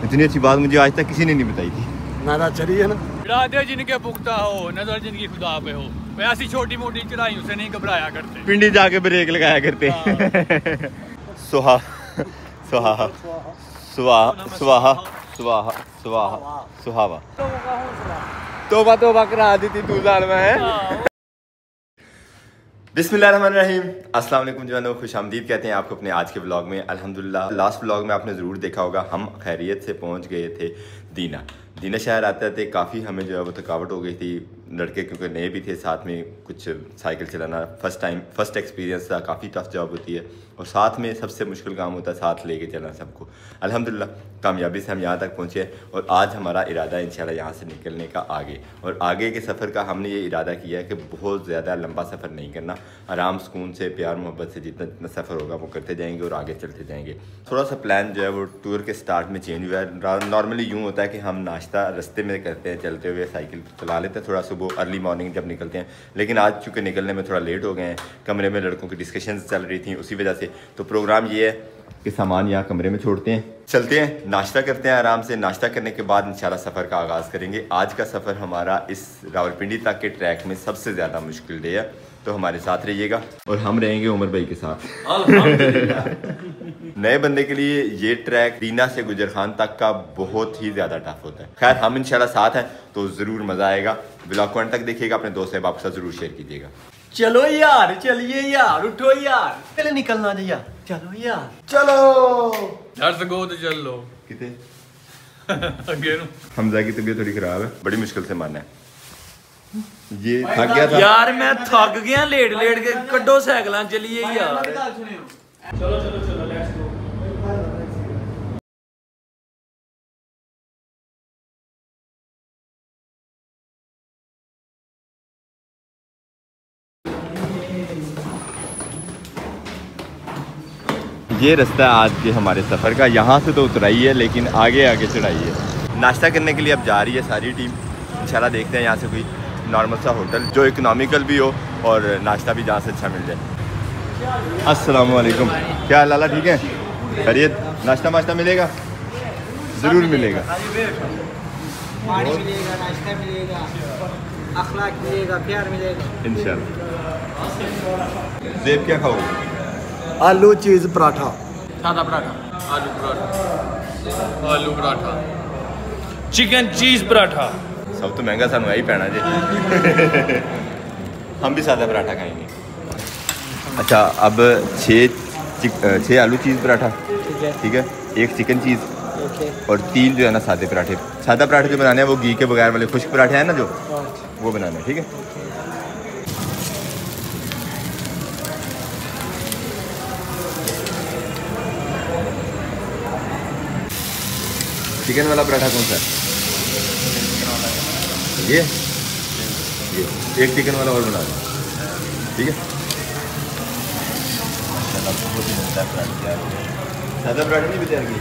इतनी अच्छी बात मुझे आज तक किसी ने नहीं बताई थी। नारा चढ़ी है ना, इरादे जिनके पुख्ता हो, नजर जिनकी खुदा पे हो, वैसी छोटी मोटी चढ़ाइयों से नहीं घबराया करते, पिंडी जाके ब्रेक लगाया करते। सुहा सुहा सुहा सुहा सुहा सुहा सुहावा। तोबा तोबा करा दी थी तू जान में है। बिस्मिल्लाहिर्रहमानिर्रहीम, अस्सलाम वालेकुम जवानों, खुश आमदीद कहते हैं आपको अपने आज के व्लॉग में। अल्हम्दुलिल्लाह लास्ट व्लॉग में आपने ज़रूर देखा होगा, हम खैरियत से पहुंच गए थे दीना शहर। आते आते काफ़ी हमें जो है वो थकावट हो गई थी, लड़के क्योंकि नए भी थे, साथ में कुछ साइकिल चलाना फर्स्ट एक्सपीरियंस था, काफ़ी टफ जॉब होती है और साथ में सबसे मुश्किल काम होता है साथ लेके चलना सबको। अल्हम्दुलिल्लाह कामयाबी से हम यहाँ तक पहुँचे और आज हमारा इरादा इंशाल्लाह यहाँ से निकलने का आगे। और आगे के सफ़र का हमने ये इरादा किया है कि बहुत ज़्यादा लंबा सफ़र नहीं करना, आराम सुकून से प्यार मोहब्बत से जितना सफ़र होगा वो करते जाएंगे और आगे चलते जाएंगे। थोड़ा सा प्लान जो है वो टूर के स्टार्ट में चेंज हुआ है। नॉर्मली यूँ होता है कि हम नाश्ता रास्ते में करते हैं, चलते हुए साइकिल चला लेते हैं थोड़ा सुबह अर्ली मॉर्निंग जब निकलते हैं, लेकिन आज चूँकि निकलने में थोड़ा लेट हो गए हैं, कमरे में लड़कों की डिस्कशंस चल रही थी उसी वजह से। तो प्रोग्राम ये है कि सामान यहाँ कमरे में छोड़ते हैं, चलते हैं नाश्ता करते हैं आराम से। नाश्ता करने के बाद इंशाल्लाह सफ़र का आगाज़ करेंगे। आज का सफ़र हमारा इस रावलपिंडी तक के ट्रैक में सबसे ज़्यादा मुश्किल डे है, तो हमारे साथ रहिएगा और हम रहेंगे उमर भाई के साथ। नए बंदे के लिए ये ट्रैक दीना से गुजर खान तक का बहुत ही ज़्यादा टफ होता है। खैर हम इंशाल्लाह साथ हैं तो ज़रूर मज़ा आएगा। व्लॉग को अंत तक देखिएगा, अपने दोस्त साहब आपके साथ ज़रूर शेयर कीजिएगा। चलो यार, चलिए यार, उठो यार, पहले निकलना जी यार, चलो यार, चलो दर्द गो तो चल लो कितने अगे हमजा की तबीयत थोड़ी ख़राब है, बड़ी मुश्किल से माना है। ये थक गया था यार, मैं थक गया लेट के, कड्डो साइकिल चलिए यार। चलो चलो चलो लेट्स गो। ये रास्ता है आज के हमारे सफ़र का। यहाँ से तो उतराई है लेकिन आगे आगे चढ़ाई है। नाश्ता करने के लिए अब जा रही है सारी टीम। इंशाल्लाह देखते हैं यहाँ से कोई नॉर्मल सा होटल जो इकोनॉमिकल भी हो और नाश्ता भी जहाँ से अच्छा मिल जाए। अस्सलाम वालेकुम, क्या लाला ठीक है? खैरियत? नाश्ता वाश्ता मिलेगा? ज़रूर मिलेगा, पानी मिलेगा, नाश्ता मिलेगा, अखलाक मिलेगा, प्यार मिलेगा इंशाल्लाह। ज़ेब क्या खाओगे? आलू चीज़ पराठा, सादा पराठा, आलू पराठा, चिकन चीज़ पराठा। सब तो महंगा सानू यही पैना जी। हम भी सादा पराठा खाएंगे। अच्छा, अब 6 आलू चीज़ पराठा, ठीक है, 1 चिकन चीज़ और 3 जो है ना सादे पराठे। सादा पराठे जो बनाने हैं वो घी के बगैर वाले खुश्क पराठे हैं ना जो, वो बनाना है, ठीक है। चिकन वाला पराठा कौन सा है? ये 1 चिकन वाला और बना दो, ठीक है। सादा पराठा नहीं तैयार की।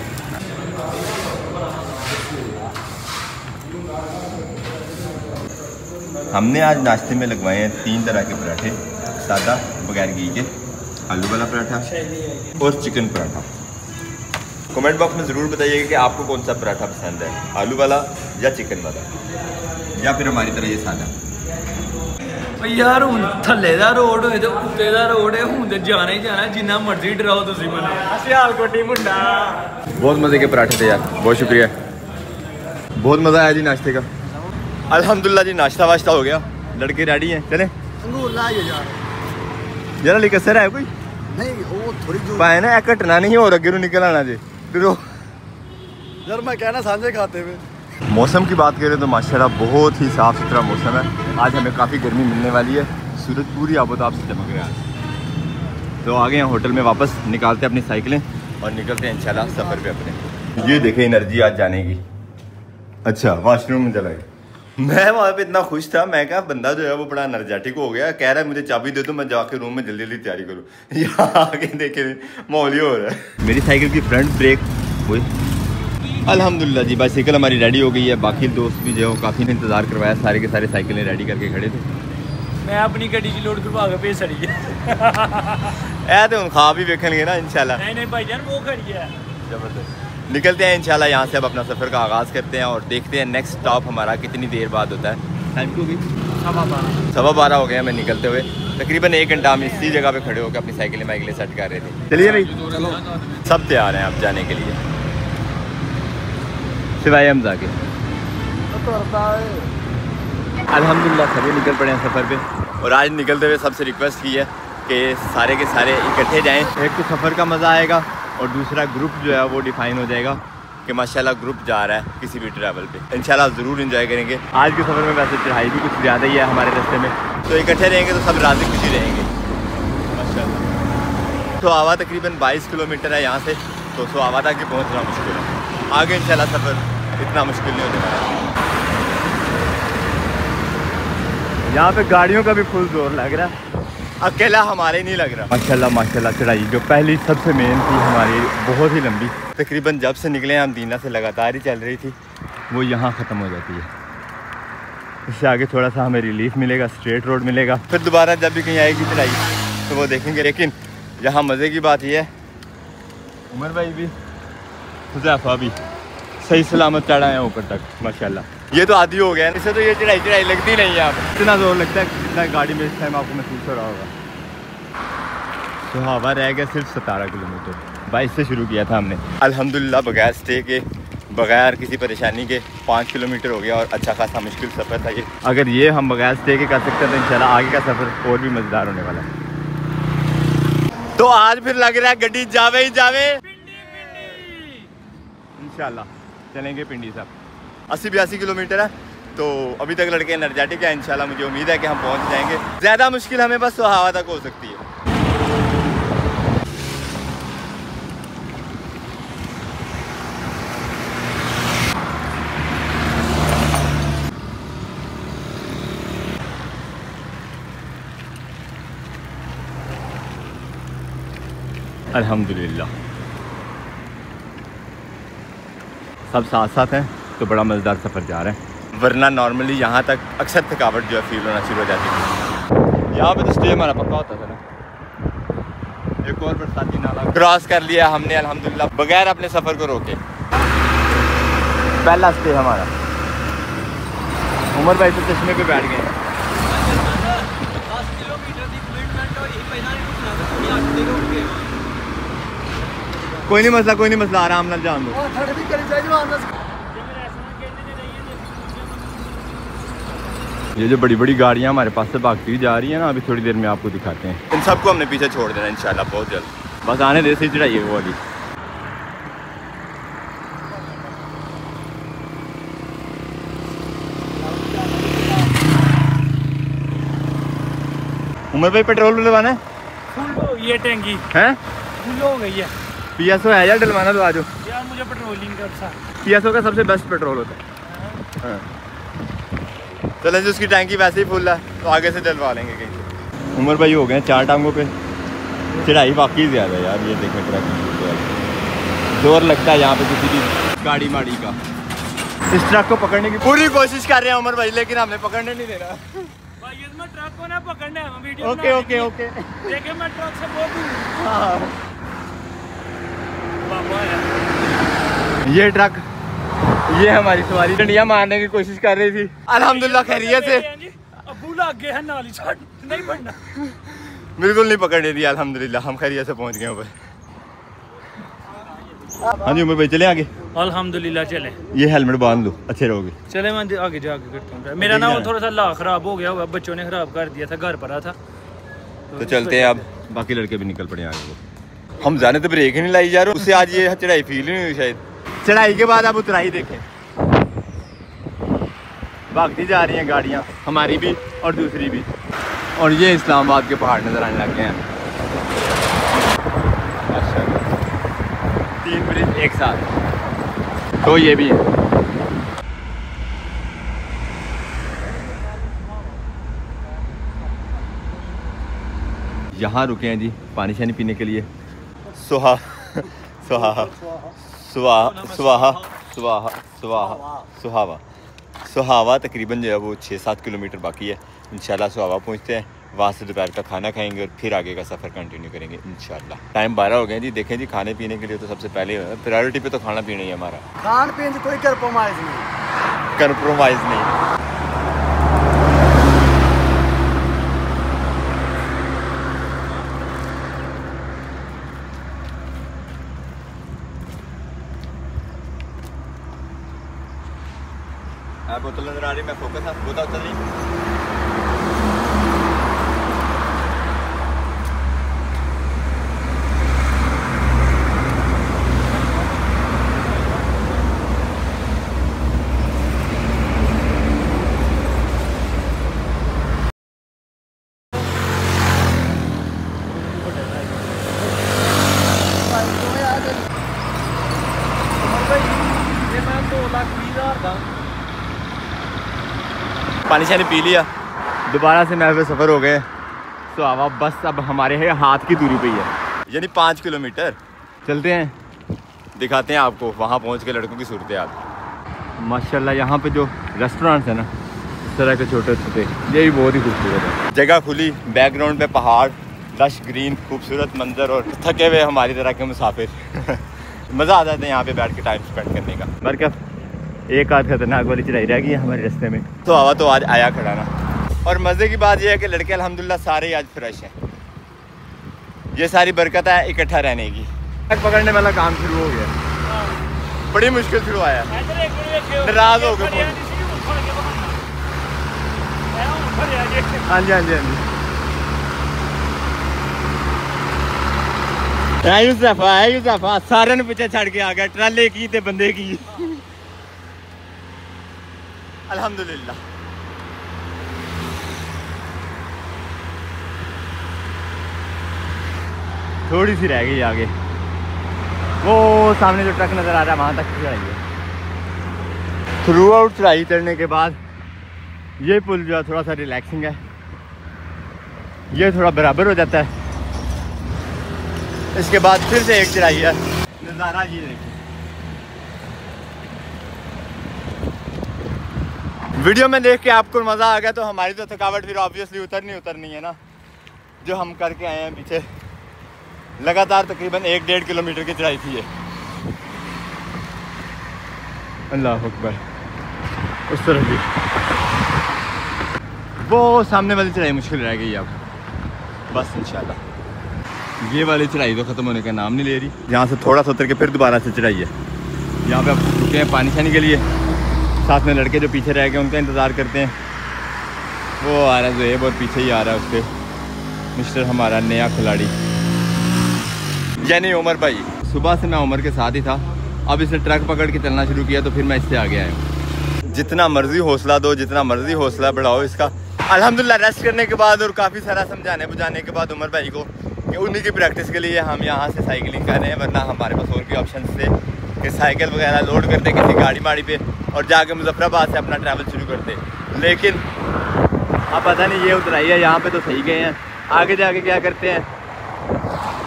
हमने आज नाश्ते में लगवाए हैं 3 तरह के पराठे, सादा बगैर घी के, आलू वाला पराठा और चिकन पराठा। कमेंट बॉक्स में ज़रूर बताइएगा कि आपको कौन सा पराठा पसंद है, आलू वाला या चिकन वाला, या फिर हमारी तरह ये सादा। यार हूँ थले का रोड हो तो उत्ते का रोड है, हूँ तो जाना ही जाना, जिन्ना मर्जी डराओ तुम मैंने। सियालकोटी मुंडा बहुत मज़े के पराठे थे यार, बहुत शुक्रिया, बहुत मज़ा आया जी नाश्ते का। अल्हम्दुलिल्लाह जी नाश्ता वाश्ता हो गया, लड़के रेडी हैं, चलें। अंगूर लाइए यार, जरा लेकर सर है कोई नहीं वो थोड़ी जो पाए ना कटना नहीं और अगे निकल आना जी फिर यार, मैं कहना सांझे खाते हुए। मौसम की बात करें तो माशाल्लाह बहुत ही साफ़ सुथरा मौसम है। आज हमें काफ़ी गर्मी मिलने वाली है, सूरज पूरी आबोताब से चमक रहा है। तो आ गए हैं होटल में, वापस निकालते हैं अपनी साइकिलें और निकलते हैं इंशाल्लाह सफ़र पे अपने। ये देखें एनर्जी आज जाने की। अच्छा, वॉशरूम में चला गया। मैं वहाँ पे इतना खुश था, मैं कहा बंदा जो है वो बड़ा एनर्जेटिक हो गया, कह रहा है मुझे चाबी दे दो मैं जाके रूम में जल्दी जल्दी तैयारी करूँ। यहाँ आगे देखे माहौल ही हो रहा है। मेरी साइकिल की फ्रंट ब्रेक हुई अल्हम्दुलिल्लाह जी, बाइसाइकिल हमारी रेडी हो गई है। बाकी दोस्त भी जो काफ़ी ने इंतज़ार करवाया, सारे के सारे साइकिलें रेडी करके खड़े थे। मैं अपनी गड्डी की लोड करवा के भेज सड़ी है। ऐ तो हम खा भी वेखेंगे ना इंशाल्लाह। नहीं भाईजान वो खड़ी है जबरदस्त। निकलते हैं इंशाल्लाह यहाँ से। अब अपना सफ़र का आगाज़ करते हैं और देखते हैं नेक्स्ट स्टॉप हमारा कितनी देर बाद होता है। टाइम को भी 12:15 हो गए हमें निकलते हुए। तकरीबन 1 घंटा हम इसी जगह पे खड़े होकर अपनी साइकिलें वाइकिलें सेट कर रहे थे। चलिए भाई, सब तैयार हैं अब जाने के लिए, सिवाय हम जाके। अल्हम्दुलिल्लाह सभी निकल पड़े हैं सफ़र पे। और आज निकलते हुए सबसे रिक्वेस्ट की है कि सारे के सारे इकट्ठे जाएं। एक तो सफ़र का मज़ा आएगा और दूसरा ग्रुप जो है वो डिफाइन हो जाएगा कि माशाल्लाह ग्रुप जा रहा है किसी भी ट्रैवल पे। इंशाल्लाह ज़रूर एंजॉय करेंगे। आज के सफ़र में वैसे चढ़ाई भी कुछ ज़्यादा ही है हमारे रास्ते में, तो इकट्ठे रहेंगे तो सब राज़ी खुशी रहेंगे माशाल्लाह। तो आवा तकरीबन 22 किलोमीटर है यहाँ से, तो आवा तक पहुँचना मुश्किल है। आगे इंशाल्लाह सफ़र इतना मुश्किल नहीं होने वाला। यहाँ पे गाड़ियों का भी फुल जोर लग रहा है, अकेला हमारे नहीं लग रहा। माशाल्लाह माशाल्लाह चढ़ाई जो पहली सबसे मेन थी हमारी, बहुत ही लंबी, तकरीबन जब से निकले हम दीना से लगातार ही चल रही थी, वो यहाँ ख़त्म हो जाती है। इससे आगे थोड़ा सा हमें रिलीफ मिलेगा, स्ट्रेट रोड मिलेगा, फिर दोबारा जब भी कहीं आएगी चढ़ाई तो वो देखेंगे। लेकिन यहाँ मज़े की बात यह है, उमर भाई भी हुज़ैफा भी सही सलामत चढ़ा है ऊपर तक माशाल्लाह। ये तो आदि हो गया है, इससे तो ये चढ़ाई लगती नहीं है। आप इतना जोर लगता है जितना गाड़ी में इस टाइम आपको महसूस हो रहा होगा। तो हवा रह गया सिर्फ 17 किलोमीटर, 22 से शुरू किया था हमने। अल्हम्दुलिल्लाह बगैर स्टे के, बगैर किसी परेशानी के 5 किलोमीटर हो गया और अच्छा खासा मुश्किल सफ़र था ये। अगर ये हम बगैर स्टे के कर सकते हैं तो इंशाल्लाह आगे का सफ़र और भी मज़ेदार होने वाला है। तो आज फिर लग रहा है गड्डी जावे ही जावे, इंशाल्लाह चलेंगे पिंडी साहब। 80-82 किलोमीटर है, तो अभी तक लड़के एनर्जेटिक है। इंशाल्लाह मुझे उम्मीद है कि हम पहुंच जाएंगे। ज़्यादा मुश्किल हमें बस सुहावा तक हो सकती है। अल्हम्दुलिल्लाह सब साथ साथ हैं तो बड़ा मज़ेदार सफ़र जा रहे हैं, वरना नॉर्मली यहाँ तक अक्सर थकावट जो है फील होना शुरू हो जाती है। यहाँ पे तो स्टे हमारा पक्का होता था ना। एक और बरसाती नाला क्रॉस कर लिया हमने अल्हम्दुलिल्लाह बगैर अपने सफ़र को रोके। पहला स्टे हमारा। उमर भाई तो चश्मे पे बैठ गए। कोई नहीं मसला, कोई नहीं मसला, आराम नाल जान दो। ये जो बड़ी बड़ी गाड़ियाँ हमारे पास से भागती जा रही है ना, अभी थोड़ी देर में आपको दिखाते हैं। इन सबको हमने पीछे छोड़ देना इंशाल्लाह बहुत जल्द। बस आने दे, सही चढ़ाई है वो वाली। उमर भाई पेट्रोल डलवाना है? फुल ये टैंकी है फुल हो गई है। पीएसओ है यार डलवाना तो आ जाओ यार, मुझे पेट्रोलिंग का सा पीएसओ का सबसे बेस्ट पेट्रोल होता है। हाँ। चलें जो उसकी टैंकी वैसे ही फुल है तो आगे से डलवा लेंगे कहीं से। उमर भाई हो गए 4 टांगों पे। चढ़ाई वाकई ज़्यादा है यार, ये देखें ट्रक जोर लगता है यहाँ पे किसी भी गाड़ी माड़ी का। इस ट्रक को पकड़ने की पूरी कोशिश कर रहे हैं उमर भाई, लेकिन हमने पकड़ने नहीं देना। भाई इसमें ट्रक को ना पकड़ना है, वीडियो ओके ओके ओके। देखे मैं ट्रक से बहुत दूर। ये ट्रक, ये हमारी सवारी डंडियां मारने की कोशिश कर रही थी। अल्हम्दुलिल्लाह खैरियत से अबू लग गए हैं नाली छाट नहीं पड़ना, बिल्कुल नहीं पकड़ने दिया। अल्हम्दुलिल्लाह हम खैरियत से पहुंच गए ऊपर। हाँ जी उमर भाई चले आगे। अल्हम्दुलिल्लाह चले। ये हेलमेट बांध लो, अच्छे रहोगे। चले मैं आगे जाके करता हूँ। मेरा ना वो थोड़ा सा ला खराब हो गया हुआ, बच्चों ने खराब कर दिया था, घर पर था। तो चलते हैं अब, बाकी लड़के भी निकल पड़े आगे। हम जाने तो ब्रेक ही नहीं लाई जा रहे, उससे आज ये चढ़ाई फील ही नहीं हुई शायद। चढ़ाई के बाद आप उतराई देखें, भागती जा रही हैं गाड़ियाँ, हमारी भी और दूसरी भी। और ये इस्लामाबाद के पहाड़ नज़र आने लग गए हैं। 3 ब्रिज एक साथ, तो ये भी है। यहाँ रुके हैं जी पानी शानी पीने के लिए। सुहा सुहा सुहा सुहा सुहा सुहा सुहावा सुहावा तकरीबन जो है वो 6-7 किलोमीटर बाकी है। इंशाल्लाह सुहावा पहुँचते हैं वहाँ से दोपहर का खाना खाएंगे और फिर आगे का सफ़र कंटिन्यू करेंगे इंशाल्लाह। टाइम 12 हो गए जी। देखें जी, खाने पीने के लिए तो सबसे पहले प्रायोरिटी पे तो खाना पीना ही है हमारा। खान पीन से कोई कंप्रोमाइज़ नहीं। कंप्रोमाइज़ नहीं। आप बोतल नजर आ रही, मैं फोकस है बोतल चल रही। पानी शानी पी लिया, दोबारा से मैं सफ़र हो गए। तो आवा बस अब हमारे है हाथ की दूरी पे ही है, यानी 5 किलोमीटर। चलते हैं, दिखाते हैं आपको वहाँ पहुँच के लड़कों की सूरत हाल। माशाल्लाह यहाँ पे जो रेस्टोरेंट्स है ना, इस तरह के छोटे छोटे, ये भी बहुत ही खूबसूरत है। जगह खुली, बैकग्राउंड पे पहाड़, लश ग्रीन, खूबसूरत मंजर और थके हुए हमारी तरह के मुसाफिर। मज़ा आ जाता है यहाँ पे बैठ के टाइम स्पेंड करने का। बरकत एक आध खतरनाक वाली चढ़ाई रह गई है हमारे रास्ते में, तो आवा तो आज आया खड़ा ना। और मज़े की बात यह है कि लड़के अल्हम्दुलिल्लाह सारे ही आज फ्रेश हैं। ये सारी बरकत है इकट्ठा रहने की। पकड़ने वाला काम शुरू हो गया, बड़ी मुश्किल शुरू आया, नाराज हो गए। हाँ जी हाँ जी हाँ जी। यूसुफा सारे ने पीछे छड़ के आ गया, ट्राले की ते बंदे की। अल्हम्दुलिल्लाह। थोड़ी सी रह गई आगे, वो सामने जो ट्रक नज़र आ रहा है वहाँ तक चढ़ाई है। थ्रू आउट चढ़ाई चढ़ने के बाद ये पुल जो है थोड़ा सा रिलैक्सिंग है, ये थोड़ा बराबर हो जाता है। इसके बाद फिर से एक चढ़ाई है, नज़ारा ये देखिए। वीडियो में देख के आपको मज़ा आ गया तो हमारी तो थकावट फिर ऑब्वियसली उतरनी है ना, जो हम करके आए हैं पीछे। लगातार तकरीबन 1-1.5 किलोमीटर की चढ़ाई थी ये। अल्लाह अकबर। उस तरफ भी वो सामने वाली चढ़ाई मुश्किल रह गई अब, बस इंशाल्लाह। ये वाली चढ़ाई तो ख़त्म होने का नाम नहीं ले रही। यहाँ से थोड़ा सा उतर के फिर दोबारा से चढ़ाई है। यहाँ पे आप रुके हैं पानी छाने के लिए, साथ में लड़के जो पीछे रह गए उनका इंतज़ार करते हैं। वो आ रहा है, जो ये बहुत पीछे ही आ रहा है उसके, मिस्टर हमारा नया खिलाड़ी यानी उमर भाई। सुबह से मैं उमर के साथ ही था, अब इसने ट्रक पकड़ के चलना शुरू किया तो फिर मैं इससे आगे आया हूँ। जितना मर्जी हौसला दो, जितना मर्जी हौसला बढ़ाओ इसका। अल्हम्दुलिल्लाह रेस्ट करने के बाद और काफ़ी सारा समझाने बुझाने के बाद उमर भाई को कि उन्हीं की प्रैक्टिस के लिए हम यहाँ से साइकिलिंग कर रहे हैं, वरना हमारे पास और भी ऑप्शन थे कि साइकिल वगैरह लोड करते किसी गाड़ी माड़ी पे और जाके मुजफ्फराबाद से अपना ट्रैवल शुरू करते। लेकिन अब पता नहीं ये उतराई है, यहाँ पे तो सही गए हैं, आगे जाके क्या करते हैं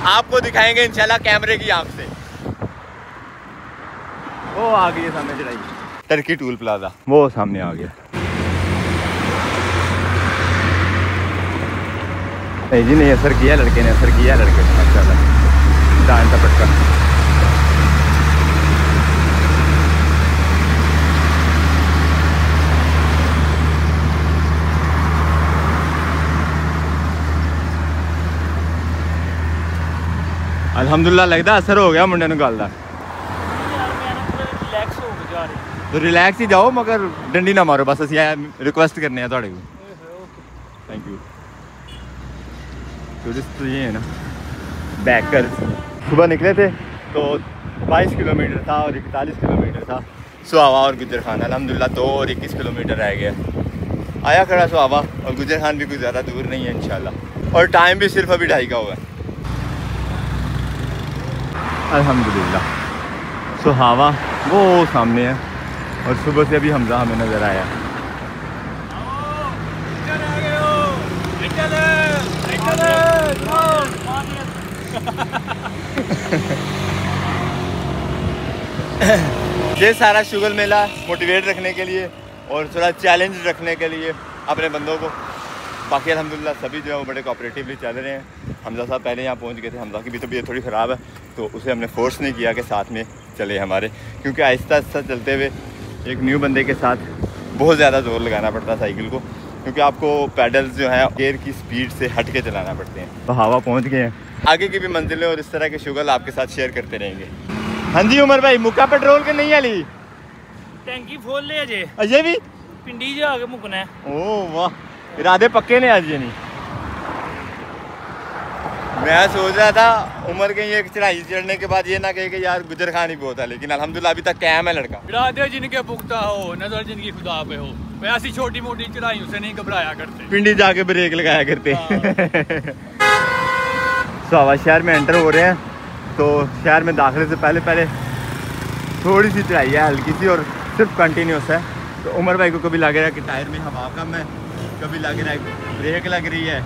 आपको दिखाएंगे इंशाल्लाह कैमरे की आँख से। वो आ गई है सामने चढ़ाई, टर्की टूल प्लाजा वो सामने आ गया। नहीं जी नहीं, असर किया लड़के ने, असर किया लड़के ने माशाल्लाह। डांड का पटका। अल्हम्दुलिल्लाह लगता असर हो गया मुंडे नूं गल दा। तो रिलैक्स ही जाओ, मगर डंडी ना मारो, बस असीं रिक्वेस्ट करने हैं तुहाडे को। Thank you. टूरिस्ट तो ये है ना बैकर। सुबह निकले थे तो 22 किलोमीटर था और 41 किलोमीटर था सुहावा और गुजर खान। अल्हम्दुलिल्लाह 2 और 21 किलोमीटर रह गया। आया खड़ा सुहावा और गुजर खान भी कोई ज़्यादा दूर नहीं है इंशाल्लाह, और टाइम भी सिर्फ अभी 2:30 का हुआ है। अल्हम्दुलिल्लाह सुहावा वो सामने है और सुबह से अभी हमजा हमें नज़र आया। ये सारा शुगर मेला मोटिवेट रखने के लिए और थोड़ा चैलेंज रखने के लिए अपने बंदों को, बाकी अल्हम्दुलिल्लाह सभी जो है वो बड़े कोऑपरेटिवली चल रहे हैं। हमजा साहब पहले यहाँ पहुँच गए थे। हमजा की भी तबीयत थोड़ी ख़राब है तो उसे हमने फोर्स नहीं किया कि साथ में चले हमारे, क्योंकि आहिस्ता आहिस्ता चलते हुए एक न्यू बंदे के साथ बहुत ज़्यादा ज़ोर लगाना पड़ता है साइकिल को, क्योंकि आपको पैडल्स जो हैं गेयर की स्पीड से हट के चलाना पड़ते हैं। तो हवा पहुँच गए हैं, आगे की भी मंजिलें और इस तरह के शुगल आपके साथ शेयर करते रहेंगे। हाँ जी उमर भाई, मुक्का पेट्रोल के नहीं है ली टैंकी खोल ले अजे, अजय भी पिंडी जा के मुकना है। ओह वाह, इरादे पक्के ने आज ये नहीं। मैं सोच रहा था उमर के ये चढ़ाई चढ़ने के बाद ये ना कहे कि यार गुजर खान ही बहुत है, लेकिन अल्हम्दुलिल्लाह अभी तक कायम है लड़का। इरादे जिनके पुख्ता हो, नजर जिनकी खुदा पे हो, वे ऐसी छोटी मोटी चढ़ाइयों से नहीं घबराया करते, पिंडी जाके ब्रेक लगाया करते। सवावा शहर में एंटर हो रहे हैं तो शहर में दाखिले से पहले पहले थोड़ी सी चढ़ाई है हल्की सी और सिर्फ कंटिन्यूस है। तो उमर भाई को कभी लग रहा है कि टायर में हवा कम है, कभी लग रहा है ब्रेक लग रही है,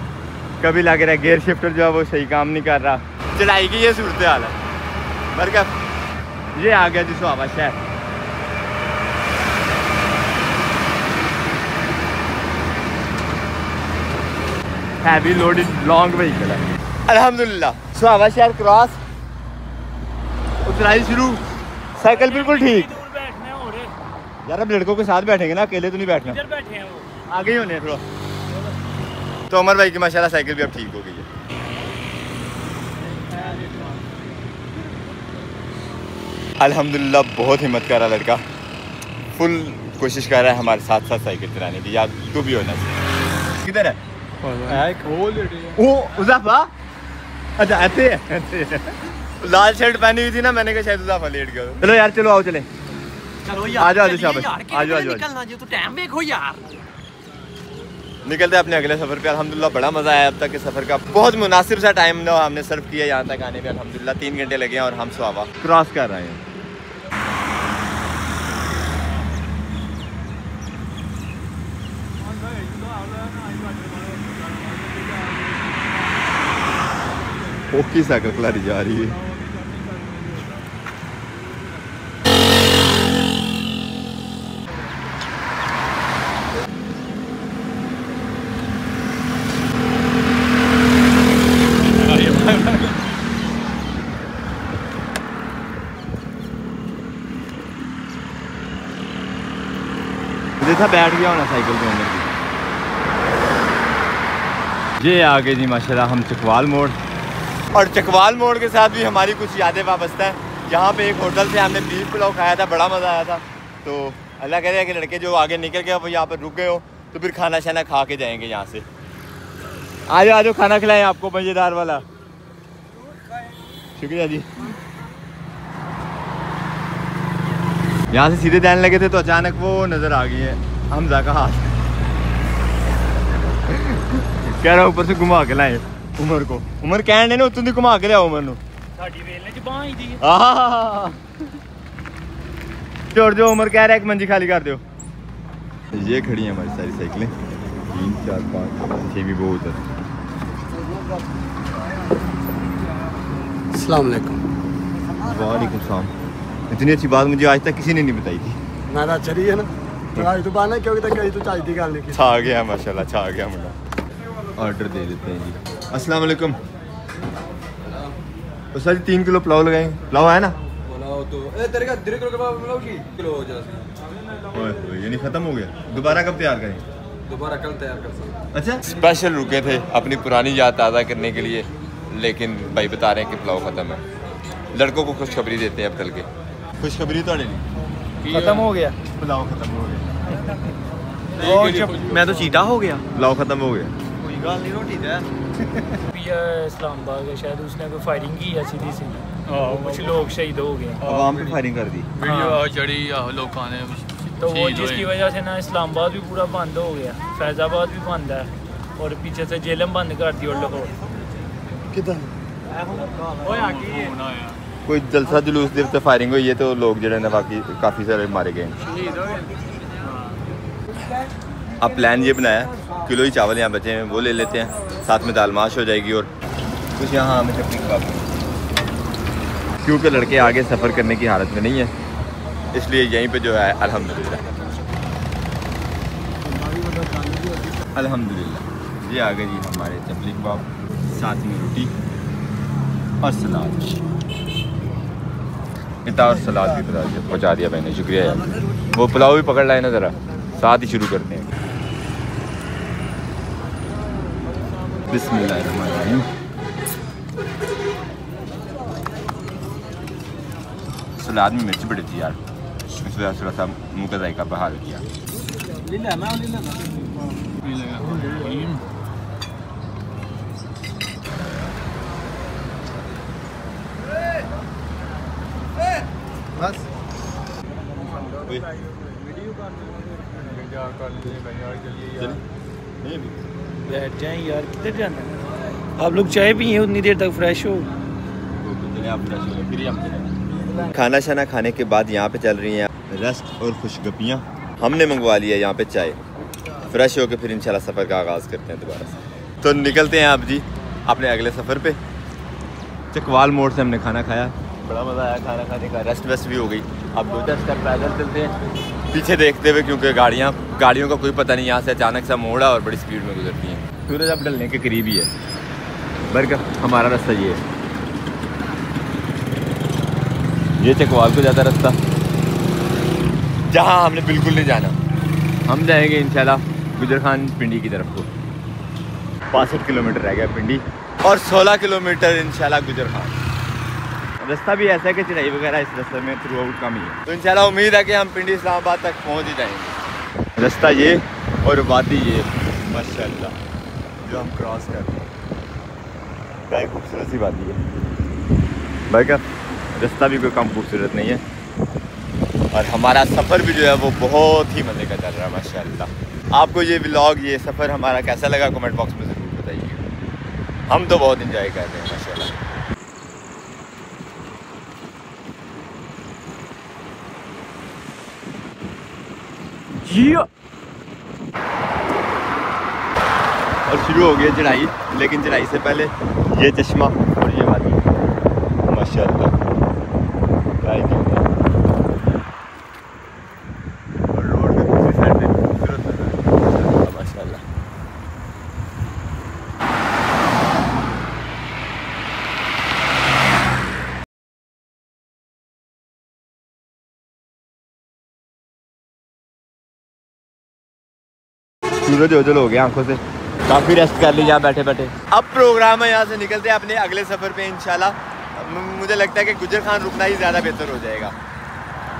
कभी लग रहा है गियर शिफ्टर जो है वो सही काम नहीं कर रहा। चढ़ाई की ये सूरत हाल है। मगर ये आ गया जी सवावा शहर। हैवी लोडेड लॉन्ग व्हीकल है अल्हम्दुलिल्लाह। सवावा शहर क्रॉस, उतराई शुरू, साइकिल बिल्कुल ठीक। बैठना हो रहे यार अब लड़कों के साथ बैठेंगे ना, अकेले तो नहीं बैठना। इधर बैठे हैं वो, आगे ही होने हैं थोड़ा। तो उमर भाई की माशाल्लाह साइकिल भी अब ठीक हो गई है। अल्हम्दुलिल्लाह बहुत हिम्मत कर रहा लड़का, फुल कोशिश कर रहा है हमारे साथ साथ साइकिल चलाने की। यार तू भी होना चाहिए। किधर है वो उज़ाफा? अच्छा ऐसे लाल शर्ट पहनी हुई थी ना, मैंने कहा शायद उज़ाफा लेट गया। चलो यार चलो आओ चले, चलो आ जाओ शाबाश, आ जाओ निकलना जो, तो टाइम देखो यार। निकलते हैं अपने अगले सफ़र पे। अल्हम्दुलिल्लाह बड़ा मज़ा आया अब तक के सफ़र का, बहुत मुनासिब सा टाइम ना हमने सर्व किया यहाँ तक आने में। अल्हम्दुलिल्लाह 3 घंटे लगे हैं और हम सवावा क्रॉस कर रहे हैं। ओकी साइकिल खिलाड़ी जा रही है। देखा बैठ गया होना साइकिल के अंदर भी। ये आगे जी माशाल्लाह हम चकवाल मोड़, और चकवाल मोड़ के साथ भी हमारी कुछ यादें वाबस्ता हैं। यहाँ पे एक होटल से हमने बीफ पुलाव खाया था, बड़ा मज़ा आया था। तो अल्लाह करे कि लड़के जो आगे निकल गए वो यहाँ पर रुक गए हो तो फिर खाना शाना खा के जाएंगे यहाँ से। आ जाओ खाना खिलाएं आपको मज़ेदार वाला। शुक्रिया जी। यहाँ से सीधे जाने लगे थे तो अचानक वो नज़र आ गई है हमजा का हाथ। कह रहा ऊपर से घुमा के लाए उमर को। उमर कहने ने उतनी घुमा के लिया उमर नु। साडी वेल ने जबां ही दी। छोड़ दो, उमर कह रहा है एक मंजी खाली कर दो। ये खड़ी है हमारी सारी साइकिलें, 3 4 5 6 भी बहुत है। अस्सलाम वालेकुम। वालेकुम सलाम। इतनी अच्छी बात मुझे आज तक किसी ने नहीं बताई थी। मैं तो अच्छा रही है ना, आज तो बाना क्योंकि तक गई तो चाहिए गल नहीं की। छा गया माशाल्लाह, छा गया मुंडा। ऑर्डर दे देते हैं जी। अस्सलाम वालेकुम। तो सर 3 किलो पुलाव लगाएंगे। पुलाव है ना? पुलाव तो तेरे का 1.5 किलो के बाद पुलाव की किलो हो जाती। ये नहीं खत्म हो गया, दोबारा कब तैयार करें? दोबारा कल तैयार कर सकते। अच्छा स्पेशल रुके थे अपनी पुरानी याद ताज़ा करने के लिए, लेकिन भाई बता रहे हैं कि पुलाव ख़त्म है। लड़कों को खुशखबरी देते हैं अब चल के। खुशखबरी तो नहीं, खत्म हो गया पुलाव ख़त्म हो गया। मैं तो चीटा हो गया। पुलाव ख़त्म हो गया। कोई गल नहीं, रोटी दे पिया इस्लामाबाद है, शायद उसने कोई फायरिंग की है सीधी सी, कुछ लोग शहीद हो गए। आवाम पे फायरिंग कर दी। वीडियो चढ़ी लोगों ने, तो वो जिसकी वजह से ना इस्लामाबाद भी पूरा बंद हो गया, फैज़ाबाद भी बंद है और पीछे से जेलम बंद कर दी और लाहौर। किधर कोई जलसा जुलूस देव से फायरिंग हुई है तो लोग जड़े ने बाकी काफ़ी सारे मारे गए। अब प्लान ये बनाया, किलो ही चावल यहाँ बचे हैं वो ले लेते हैं, साथ में दाल माश हो जाएगी और कुछ यहाँ हमें चटनी कबाब, क्योंकि लड़के आगे सफ़र करने की हालत में नहीं है, इसलिए यहीं पे जो है अल्हम्दुलिल्लाह ये आ गए जी हमारे चपली कबाब, साथ में रोटी और सलाद। इतना और सलाद भी पहुँचा दिया मैंने, शुक्रिया यार। वो पुलाव भी पकड़ लाए ना ज़रा, साथ ही शुरू करते हैं। बिस्मिल्लाहिर्रहमानिर्रहीम। सलाद में मिर्च बड़ी थी यार, इसलिए थोड़ा सा मुँह का जायका बहाल किया। बस बैठ जाएं यार, किधर जाना है? आप लोग चाय पिए उतनी देर तक फ्रेश हो। खाना शाना खाने के बाद यहाँ पे चल रही हैं रेस्ट और खुशगपियाँ। हमने मंगवा लिया यहाँ पे चाय, फ्रेश होके फिर इंशाल्लाह सफ़र का आगाज़ करते हैं दोबारा से। तो निकलते हैं आप जी अपने अगले सफ़र पे। चकवाल मोड़ से हमने खाना खाया, बड़ा मज़ा आया खाना खाने का, रेस्ट वेस्ट भी हो गई। अब 2-4 स्टेप पैदल चलते हैं पीछे देखते हुए, क्योंकि गाड़ियों का कोई पता नहीं, यहाँ से अचानक सा मोड़ा और बड़ी स्पीड में गुजरती हैं। सूरज अब ढलने के करीब ही है, बल्कि हमारा रास्ता ये चकवाल को जाता रास्ता, जहाँ हमने बिल्कुल नहीं जाना। हम जाएंगे इंशाल्लाह गुजर खान पिंडी की तरफ को। 65 किलोमीटर रह गया पिंडी और 16 किलोमीटर इंशाल्लाह गुजर खान। रास्ता भी ऐसा है कि चढ़ाई वगैरह इस रास्ते में थ्रू आउट कम ही है, तो इंशाल्लाह उम्मीद है कि हम पिंडी इस्लामाबाद तक पहुँच ही जाएंगे। रास्ता ये और वादी ये माशाल्लाह जो हम क्रॉस कर रहे हैं, क्या खूबसूरत सी वादी है भाई। का रास्ता भी कोई कम खूबसूरत नहीं है और हमारा सफ़र भी जो है वो बहुत ही मज़े का चल रहा है माशाल्लाह। आपको ये व्लॉग, ये सफ़र हमारा कैसा लगा कमेंट बॉक्स में ज़रूर बताइए। हम तो बहुत इंजॉय कर रहे हैं माशाल्लाह। और शुरू हो गई चढ़ाई, लेकिन चढ़ाई से पहले ये चश्मा और ये वादी माशाल्लाह और रोड में दूसरी साइड पे खूबसूरत नज़र माशाल्लाह। सूरज ओझल हो गया आंखों से, काफ़ी रेस्ट कर लिया बैठे बैठे। अब प्रोग्राम है यहाँ से निकलते हैं अपने अगले सफ़र पे इंशाल्लाह। मुझे लगता है कि गुजर खान रुकना ही ज़्यादा बेहतर हो जाएगा,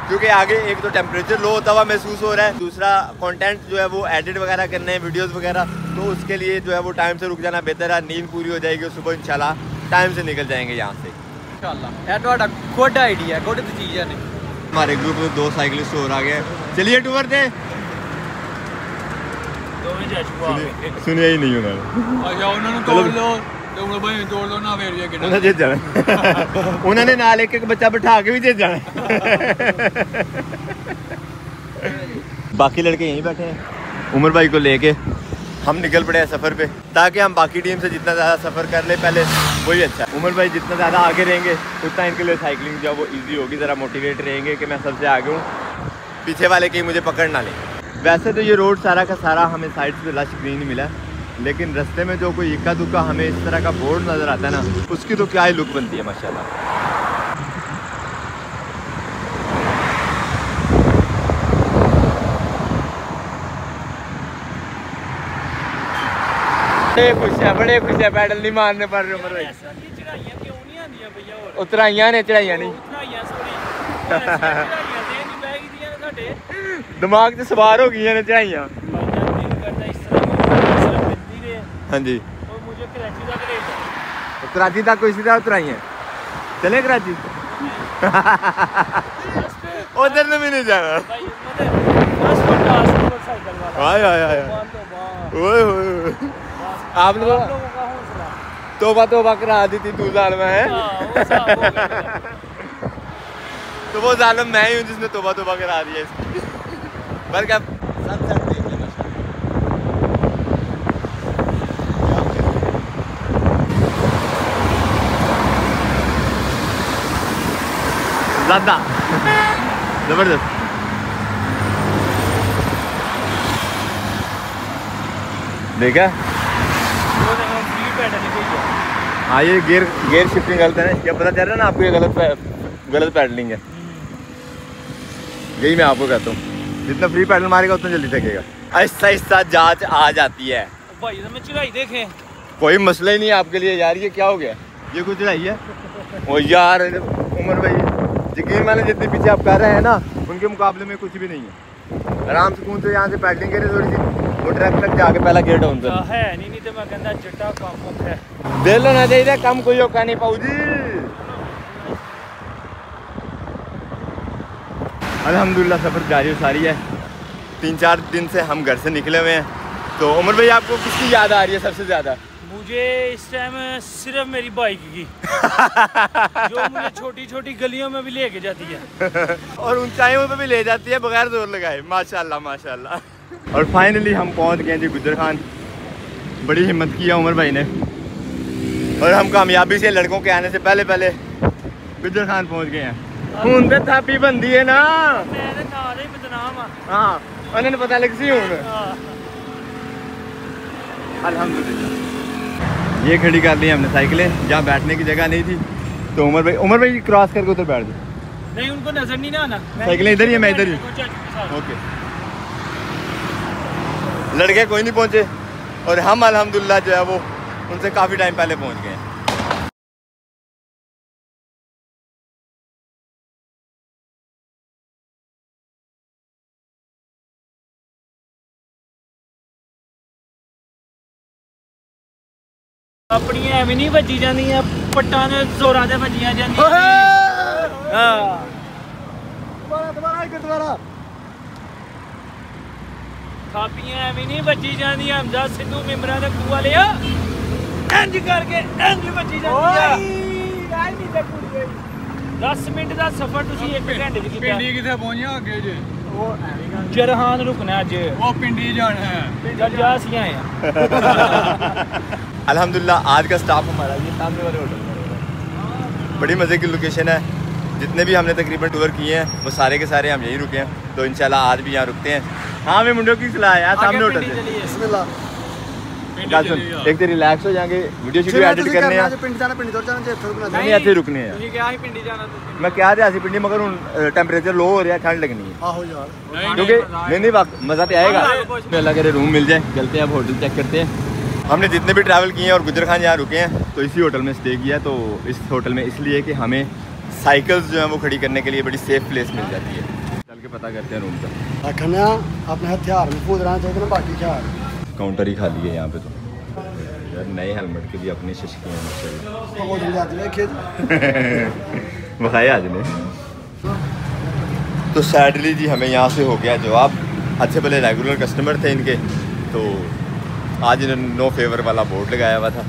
क्योंकि आगे एक तो टेम्परेचर लो होता हुआ महसूस हो रहा है, दूसरा कंटेंट जो है वो एडिट वगैरह करने हैं वीडियोस वगैरह, तो उसके लिए जो है वो टाइम से रुक जाना बेहतर है। नींद पूरी हो जाएगी, सुबह इंशाल्लाह टाइम से निकल जाएंगे यहाँ से इंशाल्लाह। गुड आइडिया, गुड चीज़ है। हमारे ग्रुप में 2 साइकिलिस्ट और आ गए, चलिए टूर दे। सुनिया ही नहीं उन्होंने, उन्होंने नाल एक बच्चा बिठा के भी दे जाना। बाकी लड़के यहीं बैठे हैं, उमर भाई को लेके हम निकल पड़े हैं सफ़र पे, ताकि हम बाकी टीम से जितना ज़्यादा सफ़र कर ले पहले वही अच्छा है। उमर भाई जितना ज़्यादा आगे रहेंगे उतना इनके लिए साइकिलिंग जो है वो ईजी होगी, ज़रा मोटिवेट रहेंगे कि मैं सबसे आगे हूँ, पीछे वाले कहीं मुझे पकड़ ना लें। वैसे तो ये रोड सारा का सारा हमें साइड से लश ग्रीन मिला, लेकिन रास्ते में जो कोई इक्का दुक्का हमें इस तरह का बोर्ड नज़र आता है ना, उसकी तो क्या ही लुक बनती है माशाल्लाह। बड़े खुश है, पैडल नहीं मारने पड़ रहे उमर भाई। उतराइयां ने चढ़ाइयां नहीं, दिमाग से सवार हो गई ने चढ़ाइयां। हाँ जी, कराची तक कोई सीधा उतराइयां, चले कराची उधर ने भी नहीं जाना। आपने तोबा तोबा करा दी थी, तू जालिम है। तो वो जालिम मैं ही हूँ जिसने तोबा तोबा करा दिया इसकी। बल्कि अब सनसेट देख लें ज़्यादा जबरदस्त। देखा हाँ ये गियर शिफ्टिंग गलत है ना, क्या पता चल रहा है ना आपको, ये गलत पैडलिंग है। यही मैं आपको कहता हूँ, जितना फ्री पैडल मारेगा उतना जल्दी थकेगा। ऐसा ऐसा जांच आ जाती है भाई तो मैं चढ़ाई देखे, कोई मसला ही नहीं है आपके लिए यार। ये क्या हो गया, ये कुछ चढ़ाई है। ओ यार उमर भाई यकीन माने जितने पीछे आप कर रहे हैं ना उनके मुकाबले में कुछ भी नहीं है। आराम सुकून से यहाँ से पैडलिंग करें थोड़ी सी, वो ट्रैक तक जाके पहला गेट डाउन कर है नहीं तो मैं कहता जट्टा काम है दिल होना चाहिए, कम कोई औका नहीं पाऊ जी। अल्हम्दुलिल्लाह सफ़र जारी सारी है। 3-4 दिन से हम घर से निकले हुए हैं। तो उमर भाई आपको किसकी याद आ रही है सबसे ज़्यादा? मुझे इस टाइम सिर्फ मेरी बाइक की जो मुझे छोटी छोटी गलियों में भी लेके जाती है और ऊंचाइयों पे भी ले जाती है बगैर जोर लगाए। माशाल्लाह माशाल्लाह। और फाइनली हम पहुंच गए जी गुजर खान। बड़ी हिम्मत किया उमर भाई ने और हम कामयाबी से लड़कों के आने से पहले पहले गुजर खान पहुंच गए हैं। हूं तो थापी बनती है ना, हाँ उन्होंने पता लग सी हूं। अल्हम्दुलिल्लाह ये खड़ी कर ली हमने साइकिलें, जहाँ बैठने की जगह नहीं थी। तो उमर भाई क्रॉस करके उधर बैठ जाओ। नहीं उनको नजर नहीं ना आना, साइकिलें इधर ही है, मैं इधर ही। ओके लड़के कोई नहीं पहुंचे और हम अल्हम्दुलिल्लाह जो है वो उनसे काफ़ी टाइम पहले पहुंच गए हैं। अपनी एवं नहीं बजी जानी है, पट्टा ने जोरा से बजिया जानी थापियां एवं नहीं बजी जानी। हमजा सिद्धू मिमरा ने कुआ लिया इंज करके इंज बजी जानी। 10 मिनट का सफर तुसी 1 घंटे च कीता। पिंडी किथे पहुंचे अगे जे? जरहान रुकना अज, वो पिंडी जाना है। जा सी आए अल्हम्दुलिल्लाह आज का स्टाफ हमारा ये सामने वाले होटल में। बड़ी मज़े की लोकेशन है। जितने भी हमने तकरीबन टूर किए हैं वो सारे के सारे हम यहीं रुके हैं। तो इंशाल्लाह आज भी यहाँ रुकते हैं। हाँ मैं मुंडों की सलाह है यार, सामने होटल से एक तो रिलैक्स हो जाएंगे, वीडियो शीडियो एडिट करने हैं। नहीं ऐसे रुकने हैं। मैं क्या रियासी पिंडी मगर हूँ टेम्परेचर लो हो रहा है, ठंड लगनी है क्योंकि नहीं वक्त मज़ा तो आएगा। अल्लाह करे रूम मिल जाए, चलते हैं अब होटल चेक करते हैं। हमने जितने भी ट्रैवल किए हैं और गुजर खान यहाँ रुके हैं तो इसी होटल में स्टे किया। तो इस होटल में इसलिए कि हमें साइकिल्स जो हैं वो खड़ी करने के लिए बड़ी सेफ प्लेस मिल जाती है। चल के पता करते हैं रूम का। रखना अपने हथियार में कूद रहना चाहिए ना, बाकी हथियार काउंटर ही खाली है यहाँ पे। तो यार नए हेलमेट के भी अपने शिशके हैं बखाए आज ने। तो सैडली जी हमें यहाँ से हो गया जवाब। अच्छे भले रेगुलर कस्टमर थे इनके, तो आज इन्होंने नो फेवर वाला बोर्ड लगाया हुआ था।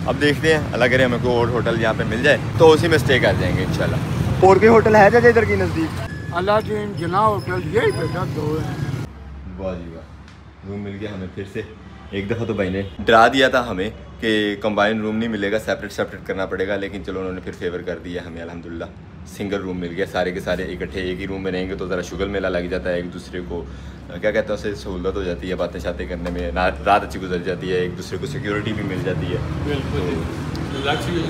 अब देखते हैं अल्लाह करे हमें कोई और होटल यहाँ पे मिल जाए तो उसी में स्टे कर जाएंगे इंशाल्लाह। और कोई होटल है जैसे इधर की नज़दीक? अल्लाह जना होटल यही बेटा 2 है। वाह जी वाह, रूम मिल गया हमें फिर से। एक दफ़ा तो भाई ने डरा दिया था हमें कि कंबाइन रूम नहीं मिलेगा, सेपरेट करना पड़ेगा, लेकिन चलो उन्होंने फिर फेवर कर दिया हमें। अल्हम्दुलिल्लाह सिंगल रूम मिल गया। सारे के सारे इकट्ठे एक ही रूम में रहेंगे तो ज़रा शुगर मेला लग जाता है, एक दूसरे को क्या कहते हैं उससे सहूलत हो जाती है, बातें शातें करने में रात अच्छी गुजर जाती है, एक दूसरे को सिक्योरिटी भी मिल जाती है।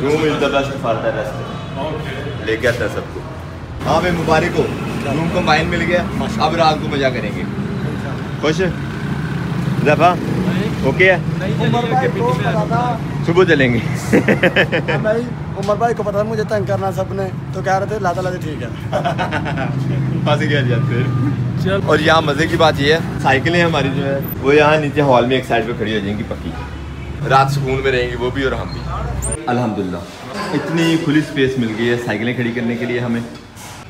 Room is the best for the rest, लेके आता है सबको। हाँ भाई मुबारक हो, रूम कंबाइन मिल गया। अब रात को मज़ा करेंगे। खुश जफा ओके है, सुबह चलेंगे। भाई उमर भाई को पता था मुझे तंग करना सबने, तो कह रहे थे लाता लाते ठीक है फंस गया फिर। और यहाँ मज़े की बात ये है साइकिलें हमारी जो है वो यहाँ नीचे हॉल में एक साइड पे खड़ी हो जाएंगी पक्की। रात सुकून में रहेंगी वो भी और हम भी। अल्हम्दुलिल्लाह इतनी खुली स्पेस मिल गई है साइकिलें खड़ी करने के लिए हमें।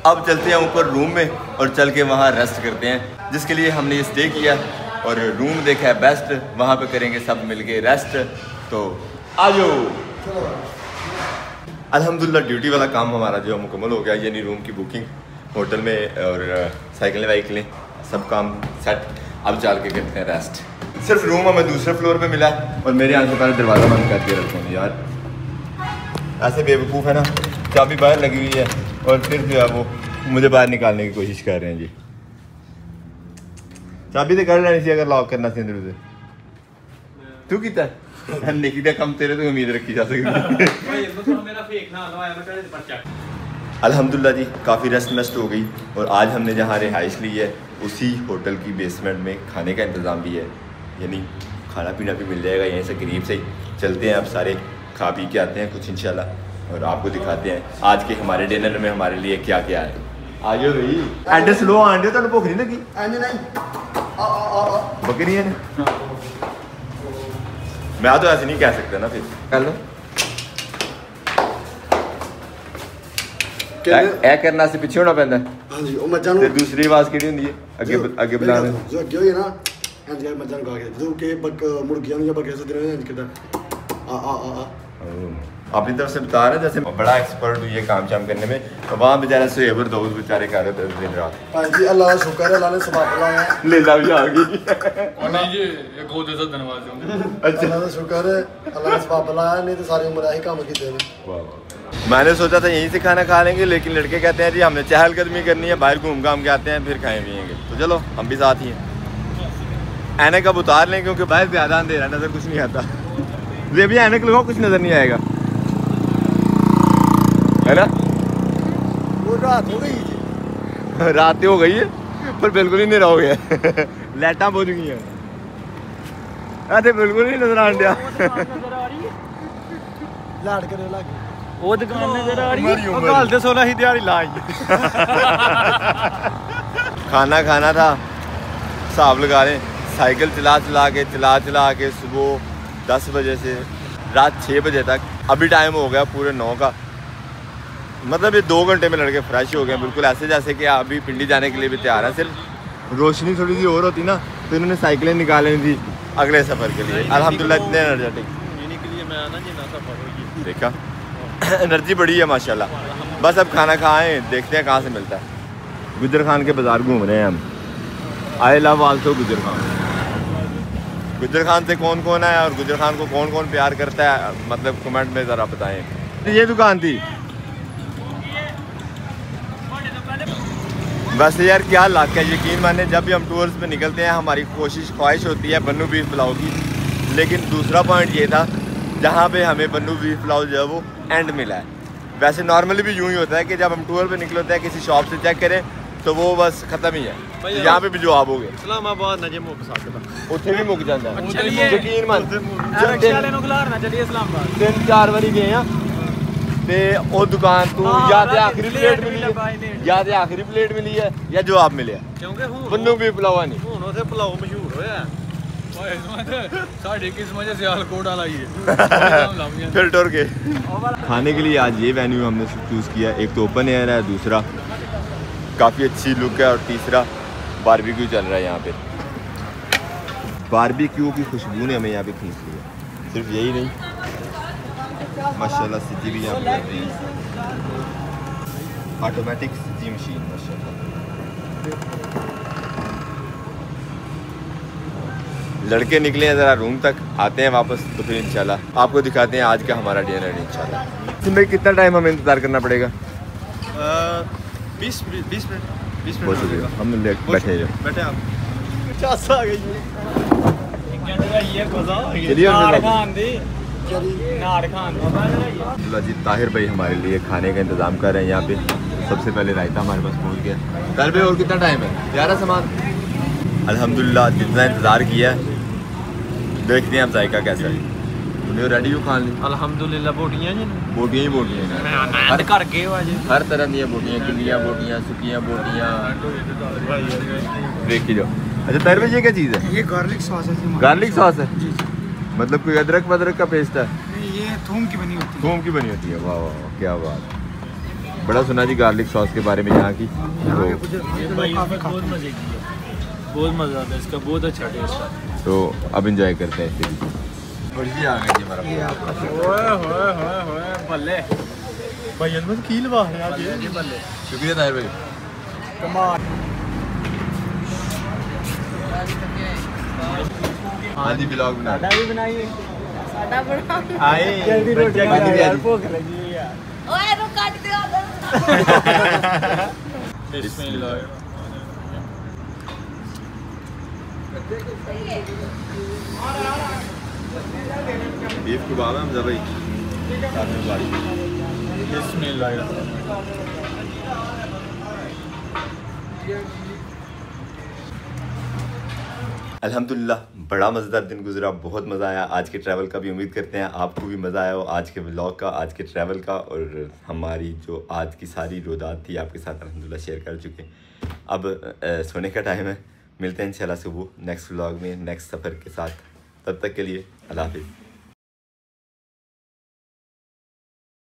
अब चलते हैं ऊपर रूम में और चल के वहाँ रेस्ट करते हैं, जिसके लिए हमने ये स्टे किया और रूम देखा है बेस्ट। वहाँ पे करेंगे सब मिल के रेस्ट। तो आ जाओ। अल्हम्दुलिल्लाह ड्यूटी वाला काम हमारा जो मुकम्मल हो गया, यानी रूम की बुकिंग होटल में और साइकिलें वाइकिलें सब काम सेट। अब चल के करते हैं रेस्ट। सिर्फ रूम हमें दूसरे फ्लोर पे मिला और मेरे यहाँ से पहले दरवाज़ा बंद कर दिया रखता हूँ यार। ऐसे बेवकूफ़ है ना, चाबी बाहर लगी हुई है और फिर जो है वो मुझे बाहर निकालने की कोशिश कर रहे हैं जी। चाबी तो कर लेनी चाहिए अगर लॉक करना सी अंदर से। तू किता निकी का कम तेरे तो उम्मीद रखी जा सकती मेरा फेक ना लवाया मैं तेरे पर चेक। अल्हम्दुलिल्लाह जी काफ़ी रेस्ट मेस्ट हो गई और आज हमने जहाँ रिहाइश ली है उसी होटल की बेसमेंट में खाने का इंतज़ाम भी है, यानी खाना पीना भी मिल जाएगा यहीं से करीब से ही। चलते हैं अब सारे खा पी के आते हैं कुछ इंशाल्लाह और आपको दिखाते हैं आज के हमारे डिनर में हमारे लिए क्या क्या है। आ जाओ भाई एड्रेस स्लो आंडे तो भुख नहीं लगी बकरी है ना मैं तो ऐसे नहीं कह सकता ना फिर कर लो ए करना से पीछे होना पैंदा हाँ जी वो मज्जां ते दूसरी आवाज केड़ी हुंदी है अगे अगे बुलाने जो अगे होई ना हाँ जी मज्जां गा के जो के मुर्गियां या बकरे से दिन में किदा आ अपनी तरफ से बता रहे जैसे बड़ा एक्सपर्ट हुई है काम शाम करने में तो वहाँ बेचारा सुहेबर दोस्त बेचारे कर रहे थे दिन रात। हाँ जी अल्लाह का शुक्र है अल्लाह ने सबाब लाया लीला भी आ गई और नहीं जी ये को दे धन्यवाद दूंगा। अच्छा अल्लाह का शुक्र है अल्लाह ने सबाब लाया नहीं तो सारी उम्र यही काम किए हैं। मैंने सोचा था यहीं से खाना खा लेंगे लेकिन लड़के कहते हैं जी हमने चहलकदमी करनी है बाहर घूम घाम के आते हैं फिर खाएं पिएंगे तो चलो हम भी साथ ही हैं। ऐनक अब उतार लें क्योंकि बाहर ज़्यादा अंधेरा नज़र कुछ नहीं आता। ये भी ऐनक लगाओ कुछ नज़र नहीं आएगा है ना। वो रात हो गई जी रात हो गई है पर बिल्कुल ही अंधेरा हो गया लाइटां बुझ गई हैं अरे बिल्कुल ही नज़र आन दिया लाड़ करे लागे वो दुकान नजर आ रही है ਉਹ ਘਾਲ ਦੇ 16 ਹੀ ਦਿਹਾੜੀ ਲਾਈ खाना खाना था हिसाब लगा लें साइकिल चला के सुबह 10 बजे से रात 6 बजे तक अभी टाइम हो गया पूरे 9 का मतलब ये 2 घंटे में लड़के फ्रेश हो गए बिल्कुल ऐसे जैसे कि अभी पिंडी जाने के लिए भी तैयार है। सिर्फ रोशनी थोड़ी सी और होती ना तो इन्होंने साइकिलें निकाली थी अगले सफ़र के लिए। अल्हम्दुलिल्लाह इतने एनर्जेटिक देखा एनर्जी बढ़ी है माशाल्लाह। बस अब खाना खाएं देखते हैं कहाँ से मिलता है। गुजर खान के बाज़ार घूम रहे हैं हम। आई लव आल्सो गुजर खान। गुजर खान से कौन कौन है और गुजर खान को कौन कौन प्यार करता है मतलब कमेंट में ज़रा बताएं। ये दुकान थी वैसे यार क्या लाख है यकीन माने जब भी हम टूर्स पे निकलते हैं हमारी ख्वाहिश होती है बन्नू बीफ पुलाव की लेकिन दूसरा पॉइंट ये था जहाँ पे हमें बन्नू बीफ पुलाव जो है वो एंड मिला है। वैसे नॉर्मली भी यूँ ही होता है कि जब हम टूर पे निकले होते हैं किसी शॉप से चेक करें तो वो बस ख़त्म ही है। यहाँ पे भी जो आप हो गए इस्लामाबाद नजे मुक सकदा उत्थे भी मुक जाता है चलिए। यकीन मान रिक्शा वाले ਨੂੰ ਖਿਲਾਰਨਾ ਚੱਲੀਏ ਇਸਲਾਮਾਬਾਦ 3-4 ਵਾਰੀ ਗਏ ਆ ਤੇ ਉਹ ਦੁਕਾਨ ਤੋਂ ਜਾਂ ਤੇ ਆਖਰੀ ਪਲੇਟ ਮਿਲੀ ਹੈ ਜਾਂ ਤੇ ਆਖਰੀ ਪਲੇਟ ਮਿਲੀ ਹੈ ਜਾਂ ਜਵਾਬ ਮਿਲਿਆ ਕਿਉਂਕਿ ਹੁਣ ਬੰਨੂ ਵੀ ਪੁਲਾਵਾ ਨਹੀਂ ਹੁਣ ਉਥੇ ਪੁਲਾਓ ਮਸ਼ਹੂਰ ਹੋਇਆ साढ़े किस्मत से सियालकोट वाला ही है फिर टुर के खाने के लिए आज ये वेन्यू हमने चूज़ किया। एक तो ओपन एयर है दूसरा काफ़ी अच्छी लुक है और तीसरा बारबेक्यू चल रहा है यहाँ पे। बारबेक्यू की खुशबू ने हमें यहाँ पे खींच लिया। सिर्फ यही नहीं माशाल्लाह सिटी भी यहाँ पे ऑटोमेटिक सिटी मशीन माशाल्लाह। लड़के निकले हैं ज़रा रूम तक आते हैं वापस तो फिर इंशाल्लाह आपको दिखाते हैं आज का हमारा डिनर इंशाल्लाह। इसमें कितना टाइम हमें इंतज़ार करना पड़ेगा? 20 मिनट बहुत शुक्रिया हम बैठे हैं आप 50 आ गई ये मजा चलिए नाड़ खान दी नाड़ खान अब्दुल्ला जी ताहिर भाई हमारे लिए खाने का इंतज़ाम कर रहे हैं यहाँ पे। सबसे पहले रायता हमारे पास पहुँच गया। कल भाई और कितना टाइम है यार सामान अल्हम्दुलिल्लाह जितना इंतज़ार किया है देखते हैं अब जायका कैसा है। तूने रेडी हो खान ली? अल्हम्दुलिल्लाह बोटियां जी बोटियां ही बोटियां हैं हर घर के हो आज हर तरह दी बोटियां गिल्लियां बोटियां सुकियां बोटियां देखी जाओ। अच्छा ताहिर भाई ये क्या चीज़ है? ये गार्लिक सॉस है गार्लिक सॉस है मतलब कोई अदरक वदरक का पेस्ट है? ये थूम की बनी होती थूम की बनी होती है। वाह वाह क्या बात। बड़ा सुना जी गार्लिक सॉस के बारे में यहाँ की बहुत मजे की बहुत मज़ा आता है इसका बहुत अच्छा टेस्ट है। तो अब इंजॉय करते हैं फिर आ गई हमारा ओए बल्ले भाई अनमत की लवा है आज ये बल्ले शुक्रिया ताहिर भाई कमाल। हाँ जी ब्लॉग बना रहे भी बनाइए साडा बड़ा आए जल्दी रोटी बाकी भी आ जी। भूख लगी है यार ओए रो काट दिया बिस्मिल्लाह बीफ कबाब है हमजा भाई, साथ में बारी। अल्हम्दुलिल्लाह बड़ा मज़ेदार दिन गुजरा, बहुत मज़ा आया आज के ट्रैवल का भी। उम्मीद करते हैं आपको भी मज़ा आया हो आज के व्लॉग का, आज के ट्रैवल का। और हमारी जो आज की सारी रोदात थी आपके साथ अल्हम्दुलिल्लाह शेयर कर चुके। अब सोने का टाइम है, मिलते हैं इंशाल्लाह सुबह नेक्स्ट व्लॉग में नेक्स्ट सफ़र के साथ। तब तक के लिए अल्लाह हाफ़िज़।